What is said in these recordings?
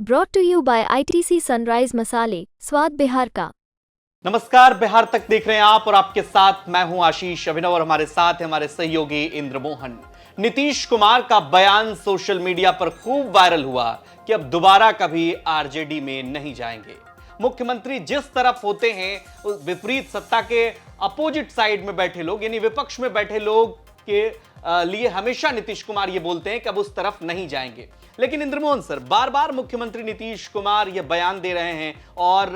Brought to you by ITC Sunrise मसाले, स्वाद बिहार का। नमस्कार, बिहार तक देख रहे हैं आप और आपके साथ मैं हूं आशीष अभिनव और हमारे साथ है हमारे सहयोगी इंद्रमोहन। नीतीश कुमार का बयान सोशल मीडिया पर खूब वायरल हुआ कि अब दोबारा कभी आरजेडी में नहीं जाएंगे। मुख्यमंत्री जिस तरफ होते हैं उस विपरीत सत्ता के अपोजिट साइड में बैठे लोग यानी विपक्ष में बैठे लोग के लिए हमेशा नीतीश कुमार ये बोलते हैं कि अब उस तरफ नहीं जाएंगे। लेकिन इंद्रमोहन सर, बार बार मुख्यमंत्री नीतीश कुमार ये बयान दे रहे हैं और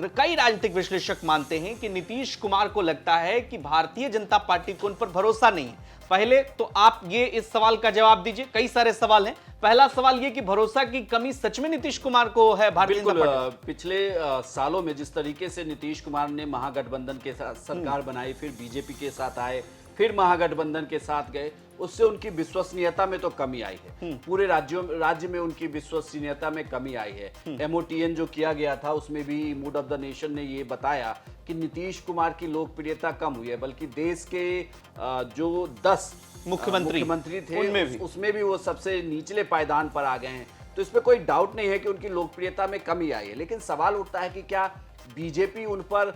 कई राजनीतिक विश्लेषक मानते हैं कि नीतीश कुमार को लगता है कि भारतीय जनता पार्टी को उन पर भरोसा नहीं है। पहले तो आप ये इस सवाल का जवाब दीजिए, कई सारे सवाल हैं। पहला सवाल ये कि भरोसा की कमी सच में नीतीश कुमार को है भारतीय जनता पार्टी? पिछले सालों में जिस तरीके से नीतीश कुमार ने महागठबंधन के साथ सरकार बनाई, फिर बीजेपी के साथ आए, फिर महागठबंधन के साथ गए, उससे उनकी विश्वसनीयता में तो कमी आई है। पूरे राज्य में उनकी विश्वसनीयता में कमी आई है। एमओटीएन जो किया गया था उसमें भी मूड ऑफ द नेशन ने ये बताया कि नीतीश कुमार की लोकप्रियता कम हुई है, बल्कि देश के जो 10 मुख्यमंत्री थे उसमें भी वो सबसे निचले पायदान पर आ गए हैं। तो इसमें कोई डाउट नहीं है कि उनकी लोकप्रियता में कमी आई है। लेकिन सवाल उठता है कि क्या बीजेपी उन पर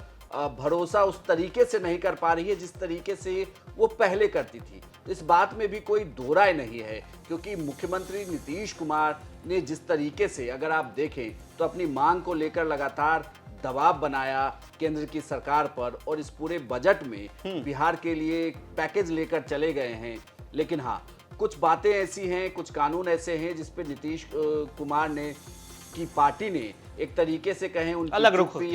भरोसा उस तरीके से नहीं कर पा रही है जिस तरीके से वो पहले करती थी। इस बात में भी कोई दो राय नहीं है, क्योंकि मुख्यमंत्री नीतीश कुमार ने जिस तरीके से, अगर आप देखें तो अपनी मांग को लेकर लगातार दबाव बनाया केंद्र की सरकार पर, और इस पूरे बजट में बिहार के लिए एक पैकेज लेकर चले गए हैं। लेकिन हाँ, कुछ बातें ऐसी हैं, कुछ कानून ऐसे हैं जिस पे नीतीश कुमार ने की पार्टी ने एक तरीके से कहें उनकी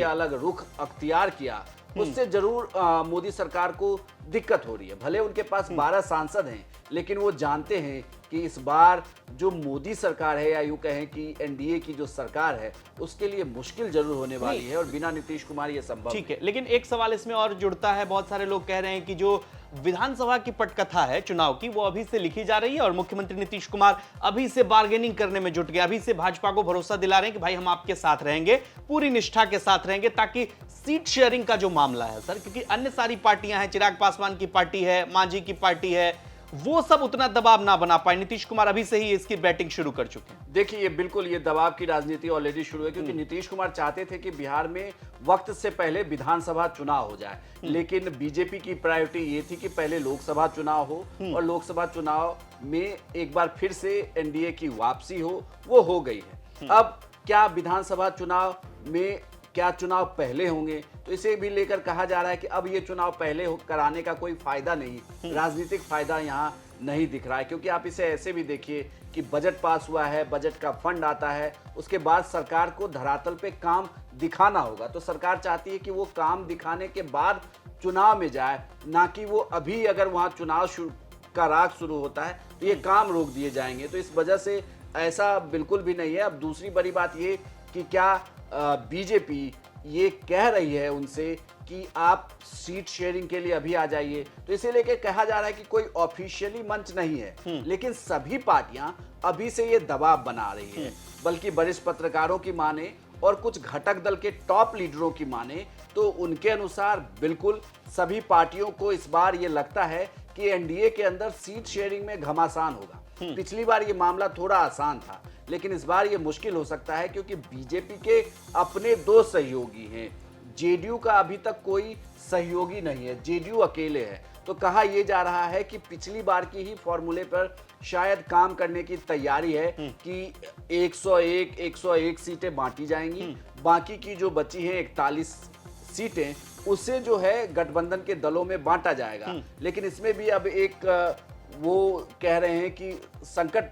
अलग रुख अख्तियार किया, उससे जरूर मोदी सरकार को दिक्कत हो रही है। भले उनके पास 12 सांसद हैं, लेकिन वो जानते हैं कि इस बार जो मोदी सरकार है, या यूं कहें कि एनडीए की जो सरकार है, उसके लिए मुश्किल जरूर होने वाली है, और बिना नीतीश कुमार ये संभव ठीक है। लेकिन एक सवाल इसमें और जुड़ता है। बहुत सारे लोग कह रहे हैं कि जो विधानसभा की पटकथा है चुनाव की, वो अभी से लिखी जा रही है और मुख्यमंत्री नीतीश कुमार अभी से बार्गेनिंग करने में जुट गए। अभी से भाजपा को भरोसा दिला रहे हैं कि भाई हम आपके साथ रहेंगे, पूरी निष्ठा के साथ रहेंगे, ताकि सीट शेयरिंग का जो मामला है सर, क्योंकि अन्य सारी पार्टियां हैं, चिराग पासवान की पार्टी है, मांझी की पार्टी है, वो सब उतना दबाव ना बना पाए। नीतीश कुमार अभी से ही इसकी बैटिंग शुरू कर चुके हैं। देखिए, बिल्कुल ये दबाव की राजनीति ऑलरेडी शुरू है, क्योंकि नीतीश कुमार चाहते थे कि बिहार में वक्त से पहले विधानसभा चुनाव हो जाए। लेकिन बीजेपी की प्रायोरिटी ये थी कि पहले लोकसभा चुनाव हो, और लोकसभा चुनाव में एक बार फिर से एनडीए की वापसी हो, वो हो गई है। अब क्या विधानसभा चुनाव में क्या चुनाव पहले होंगे, तो इसे भी लेकर कहा जा रहा है कि अब ये चुनाव पहले कराने का कोई फायदा नहीं, राजनीतिक फायदा यहाँ नहीं दिख रहा है। क्योंकि आप इसे ऐसे भी देखिए कि बजट पास हुआ है, बजट का फंड आता है, उसके बाद सरकार को धरातल पे काम दिखाना होगा। तो सरकार चाहती है कि वो काम दिखाने के बाद चुनाव में जाए, ना कि वो अभी अगर वहाँ चुनाव का राग शुरू होता है तो ये काम रोक दिए जाएंगे। तो इस वजह से ऐसा बिल्कुल भी नहीं है। अब दूसरी बड़ी बात ये कि क्या बीजेपी ये कह रही है उनसे कि आप सीट शेयरिंग के लिए अभी आ जाइए, तो इसे लेके कहा जा रहा है कि कोई ऑफिशियली मंच नहीं है, लेकिन सभी पार्टियां अभी से ये दबाव बना रही है। बल्कि वरिष्ठ पत्रकारों की माने और कुछ घटक दल के टॉप लीडरों की माने तो उनके अनुसार बिल्कुल सभी पार्टियों को इस बार ये लगता है कि एनडीए के अंदर सीट शेयरिंग में घमासान होगा। पिछली बार ये मामला थोड़ा आसान था, लेकिन इस बार ये मुश्किल हो सकता है, क्योंकि बीजेपी के अपने 2 सहयोगी हैं, जेडीयू का अभी तक कोई सहयोगी नहीं है, जेडीयू अकेले है। तो कहा यह जा रहा है कि पिछली बार की ही फॉर्मूले पर शायद काम करने की तैयारी है कि 101 सीटें बांटी जाएंगी, बाकी की जो बची हैं 41 सीटें, उसे जो है गठबंधन के दलों में बांटा जाएगा। लेकिन इसमें भी अब एक वो कह रहे हैं कि संकट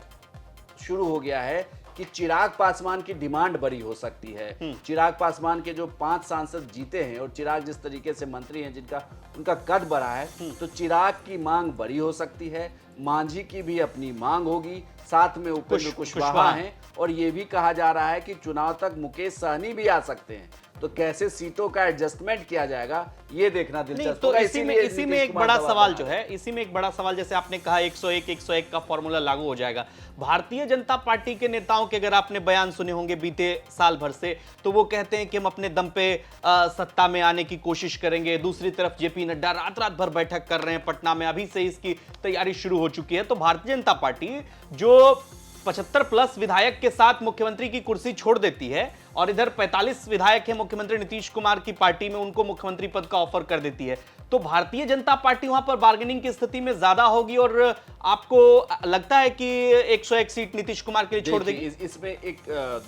शुरू हो गया है कि चिराग पासवान की डिमांड बड़ी हो सकती है। चिराग पासवान के जो 5 सांसद जीते हैं, और चिराग जिस तरीके से मंत्री हैं जिनका उनका कद बढ़ा है, तो चिराग की मांग बड़ी हो सकती है। मांझी की भी अपनी मांग होगी, साथ में उपेंद्र कुशवाहा हैं, और ये भी कहा जा रहा है कि चुनाव तक मुकेश सहनी भी आ सकते हैं। तो कैसे सीटों का एडजस्टमेंट किया जाएगा, ये देखना दिलचस्प होगा। इसी में एक बड़ा सवाल जो है, इसी में एक बड़ा सवाल, जैसे आपने कहा 101 का फॉर्मूला लागू हो जाएगा। भारतीय जनता पार्टी के नेताओं के अगर आपने बयान सुने होंगे बीते साल भर से, तो वो कहते हैं कि हम अपने दम पे सत्ता में आने की कोशिश करेंगे। दूसरी तरफ जेपी नड्डा रात भर बैठक कर रहे हैं पटना में, अभी से इसकी तैयारी शुरू हो चुकी है। तो भारतीय जनता पार्टी जो 75 प्लस विधायक के साथ मुख्यमंत्री की कुर्सी छोड़ देती है और इधर 45 विधायक है मुख्यमंत्री नीतीश कुमार की पार्टी में, उनको मुख्यमंत्री पद का ऑफर कर देती है, तो भारतीय जनता पार्टी वहां पर बार्गेनिंग की स्थिति में ज्यादा होगी और आपको लगता है कि 101 सीट नीतीश कुमार के लिए छोड़ देगी? इसमें एक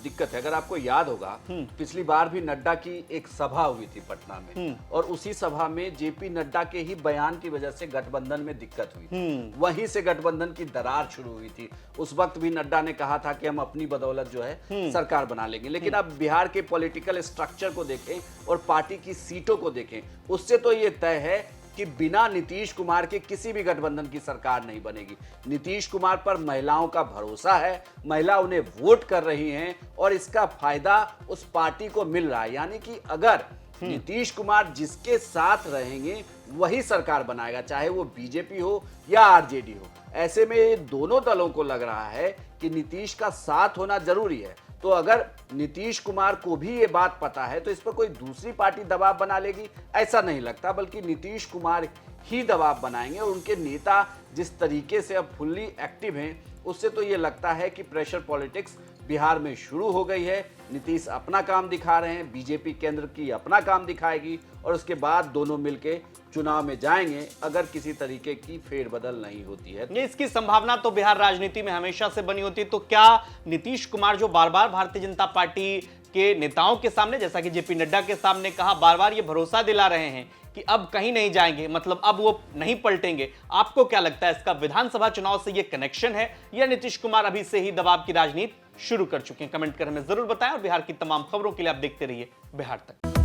दिक्कत है। अगर आपको याद होगा, पिछली बार भी नड्डा की एक सभा हुई थी पटना में और उसी सभा में जेपी नड्डा के ही बयान की वजह से गठबंधन में दिक्कत हुई थी। वहीं से गठबंधन की दरार शुरू हुई थी। उस वक्त भी नड्डा ने कहा था कि हम अपनी बदौलत जो है सरकार बना लेंगे। लेकिन अब बिहार के पॉलिटिकल स्ट्रक्चर को देखें और पार्टी की सीटों को देखें, उससे तो ये तय है कि बिना नीतीश कुमार के किसी भी गठबंधन की सरकार नहीं बनेगी। नीतीश कुमार पर महिलाओं का भरोसा है, महिला उन्हें वोट कर रही हैं और इसका फायदा उस पार्टी को मिल रहा है। यानी कि अगर नीतीश कुमार जिसके साथ रहेंगे वही सरकार बनाएगा, चाहे वो बीजेपी हो या आरजेडी हो। ऐसे में दोनों दलों को लग रहा है कि नीतीश का साथ होना जरूरी है। तो अगर नीतीश कुमार को भी ये बात पता है तो इस पर कोई दूसरी पार्टी दबाव बना लेगी, ऐसा नहीं लगता, बल्कि नीतीश कुमार ही दबाव बनाएंगे। और उनके नेता जिस तरीके से अब फुल्ली एक्टिव हैं, उससे तो ये लगता है कि प्रेशर पॉलिटिक्स बिहार में शुरू हो गई है। नीतीश अपना काम दिखा रहे हैं, बीजेपी केंद्र की अपना काम दिखाएगी और उसके बाद दोनों मिलके चुनाव में जाएंगे अगर किसी तरीके की फेरबदल नहीं होती है। ये इसकी संभावना तो बिहार राजनीति में हमेशा से बनी होती है। तो क्या नीतीश कुमार जो बार बार भारतीय जनता पार्टी के नेताओं के सामने, जैसा कि जेपी नड्डा के सामने कहा, बार बार ये भरोसा दिला रहे हैं कि अब कहीं नहीं जाएंगे, मतलब अब वो नहीं पलटेंगे, आपको क्या लगता है इसका विधानसभा चुनाव से ये कनेक्शन है या नीतीश कुमार अभी से ही दबाव की राजनीति शुरू कर चुके हैं? कमेंट कर हमें जरूर बताएं और बिहार की तमाम खबरों के लिए आप देखते रहिए बिहार तक।